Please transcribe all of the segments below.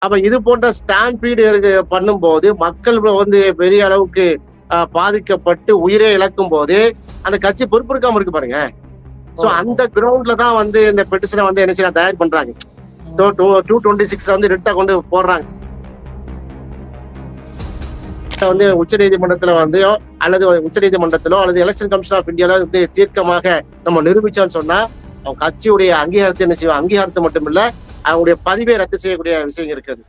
அப்ப இது போன்ற ஸ்டாம்பீடு பண்ணும்போது மக்கள் வந்து பெரிய அளவுக்கு பாதிக்கப்பட்டு உயிரை இழக்கும் போது அந்த கட்சி பொறுப்பெடுக்காம இருக்கு பாருங்க. சோ அந்த கிரவுண்ட்ல தான் வந்து இந்த பெட்டிஷனை வந்து என்ன செய்ய தயார் பண்றாங்க. 226 வந்து ரிட்டா கொண்டு போடுறாங்க. வந்து உச்ச நீதிமன்றத்துல வந்து அல்லது உச்ச நீதிமன்றத்திலோ அல்லது எலெக்ஷன் கமிஷன் ஆஃப் இந்தியால வந்து தீர்க்கமாக நம்ம நிரூபிச்சோம்னு சொன்னா அவங்க கட்சியுடைய அங்கீகாரத்தை என்ன செய்வோம், அங்கீகாரத்தை மட்டும் இல்ல அவங்களுடைய பதிவை ரத்து செய்யக்கூடிய விஷயம் இருக்குது.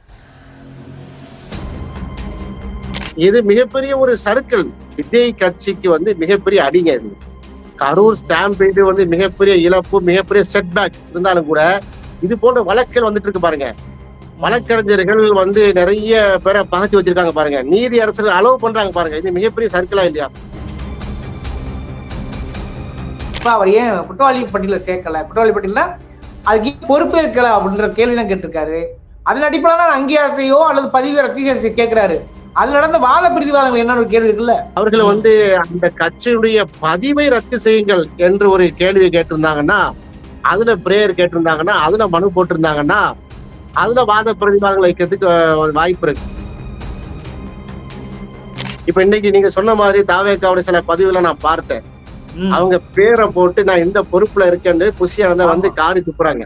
இது மிகப்பெரிய ஒரு சர்க்கிள். விஜய் கட்சிக்கு வந்து மிகப்பெரிய அடிங்க இது. கரூர் ஸ்டாம்பீடு வந்து மிகப்பெரிய இழப்பு, மிகப்பெரிய செட்பேக் இருந்தாலும் கூட இது போன்ற வழக்குகள் வந்துட்டு இருக்கு பாருங்க. வழக்கறிஞர்கள் வந்து நிறைய பேரை பகச்சு வச்சிருக்காங்க பாருங்க. நீதி அரசர்கள் அலோவ் பண்றாங்க பாருங்க. இது மிகப்பெரிய சர்க்கிளா இல்லையா? அவர் ஏன் குற்றவாளி பட்டியல சேர்க்கல, குற்றவாளி பட்டியல அதுக்கு பொறுப்பேற்கல அப்படின்ற கேள்வி கேட்டிருக்காரு. அதன் அடிப்படையில அங்கீகாரத்தையோ அல்லது பதிவு ரத்து கேட்கிறாரு. அதுல நடந்த வாத பிரதிவாதங்கள் என்ன ஒரு கேள்வி இருக்குல்ல. அவர்கள் வந்து அந்த கட்சியுடைய பதிவை ரத்து செய்யுங்கள் என்று ஒரு கேள்வி கேட்டிருந்தாங்கன்னா, அதுல பிரேயர் கேட்டிருந்தாங்கன்னா, அதுல மனு போட்டிருந்தாங்கன்னா, அதுல வாத பிரதிவாதங்கள் வைக்கிறதுக்கு வாய்ப்பு இருக்கு. இப்ப இன்னைக்கு நீங்க சொன்ன மாதிரி தாவேக்காவுடைய சில பதிவுகளை நான் பார்த்தேன். அவங்க பேரை போட்டு நான் இந்த பொறுப்புல இருக்கேன்னு புஷியானந்த வந்து காரி துப்புறாங்க.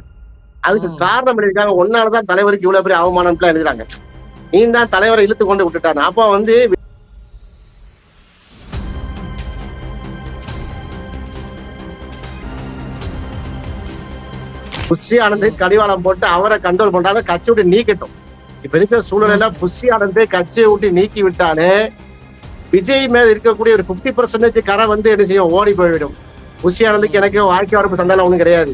அதுக்கு காரணம் எழுதிருக்காங்க, ஒன்னாலதான் தலைவருக்கு இவ்வளவு பெரிய அவமானம்லாம் எழுதுறாங்க. நீ தான் தலைவரை இழுத்து கொண்டு விட்டுட்டாங்க. அப்ப வந்து புஷி ஆனந்த் கடிவாளம் போட்டு அவரை கண்ட்ரோல் பண்றாங்க, கட்சி விட்டு நீக்கட்டும். இப்ப இருக்கிற சூழ்நிலையில புஷி ஆனந்த் கட்சியை விட்டு நீக்கி விட்டாலே விஜய் மேல இருக்கக்கூடிய ஒரு 50% கரை வந்து என்ன செய்யும், ஓடி போய்விடும். புஷி ஆனந்துக்கு எனக்கு வாழ்க்கை வரப்பு சண்டைலாம் ஒண்ணும் கிடையாது.